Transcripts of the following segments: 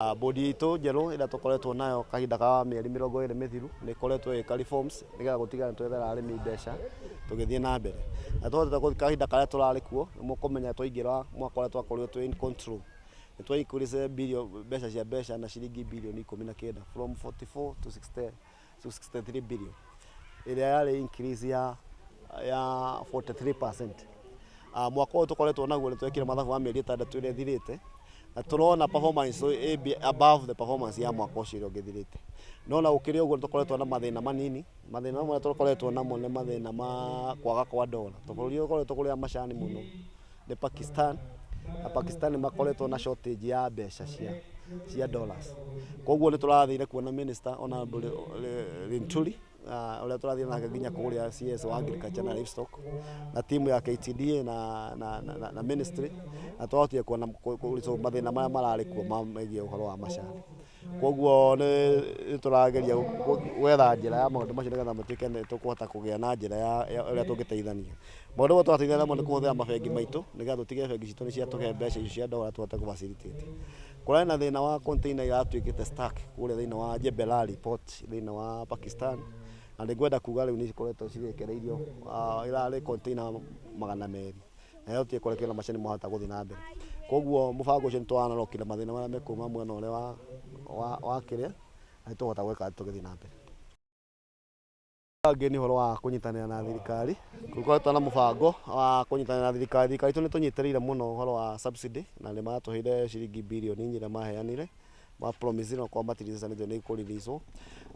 Bodi itu njeru ira tukoretwo nayo kahinda ka mieri 20 mithiru ni koretwo ika reforms nigetha gutigana twethera arimi mbeca tugithie na mbere na twahota kahinda karia turari kuo mukumenya twaingira mwaka uria twakorirwo twi in control ni twaikurice mbeca cia mbeca na ciringi bilioni 19 from 44 to 63 billion iria yari increase ya 43%. Mwaka uyu tukoretwo naguo ni twekire mathabu ma mieri 6 iria thirite na turona performance above the performance ya mwaka ucio ngithirite no na ukiri uguo tukoretwo na mathina manini mamwe tukoretwo namo ni mathina ma kwaga kwa dola toburi ukoretwo kuria macani muno ni Pakistan na Pakistan makoretwo na shortage ya mbeca cia dollars koguo ni turathire kuona minister honorable Linturi uria turathire nake nginya kuria CS wa agriculture na livestock na timu ya KTDA na ministry na twahotire kuona mathina maria marari kuo megie uhoro wa macani koguo ni turageria gwetha njira ya maundu macio nigetha matuike ni tukuhota kugia na njira ya uria tungiteithania maundu mo twateithania namo ni kuhuthira mabengi maitu nigetha tutige bengi citu ni cia tuge mbeca icio cia dola tuhote ku facilitate kura na thina wa container iratuikite stuck kuria thina wa Jebel port thina wa Pakistan na ngwenda kuga riu ni cikoretwo cirekereirio irari container 200 na yote kurekera macani mohata guthi na mbere koguo mubango ucio nitwanarokire mathina maria mekuma mwena uria wa kiria na tuhota gweka tugithi na mbere angeni horo wa kunyitanira na thirikari kuko na mubango wa kunyitanira na thirikari tu nitunyitireire muno horo wa subsidy na ni matuheire ciringi bilioni nyira maheanire ma promise no kwa materials ni ikuriricwo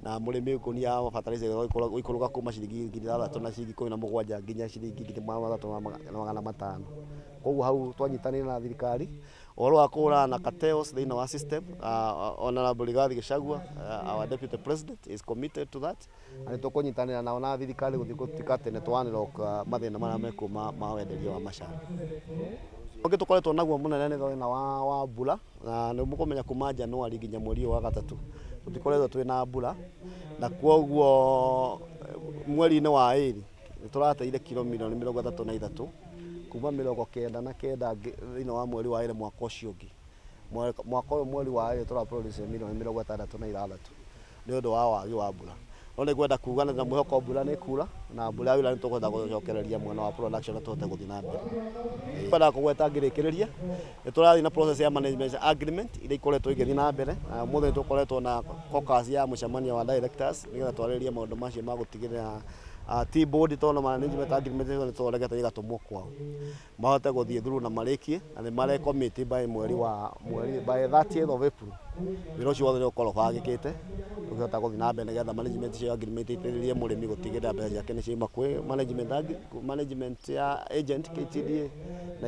na murimi ukunia fertilizer ikuruga kuma ciringi 6 na ciringi 17 nginya ciringi 3,500 koguo hau twanyitanira na thirikari horo wa kura na cartels thina wa system honorable Rigathi Gachagua our deputy president is committed to that and tukunyitanira na thirikari guthikutika tene twaniroka mathina maria mekuma ma wenderia wa macani oke tukoretwo naguo munene ni thina wa mbura na ni mukumenya kuma Januari nginya mweri wa gatatu tutikoretwo twina mbura na koguo mweri-ini wa iri turateire kilo milioni 33 kuma 99 thina wa mweri wa iri mwaka ucio ungi mwaka uyu mweri wa iri tura produce milioni 66 ni undu wa wagi wa mbura no ni gwenda kuga na mwihoko mbura ni kura na mbura yu ni tukwenda gucokereria mwena wa production na tuhote guthi na mbere kwenda kugweta ngirikiriria ni turathi na process ya management agreement ire ikoretwo igithi na mbere muthe tukoretwo na caucus ya mucemanio wa directors nigetha twaririe maundu macio ma gutigirira T-board tono management agreement ni twaregete igatumwo kwao mahote guthie through na marikie na ni mare committee by mweri by 30th of April wiro cio wothe ukorwo bagikite ukihota guthi na mbere nigetha management cio agreement itiririe murimi gutigirira mbeca ciake ni ciima kwi management ya agent KTDA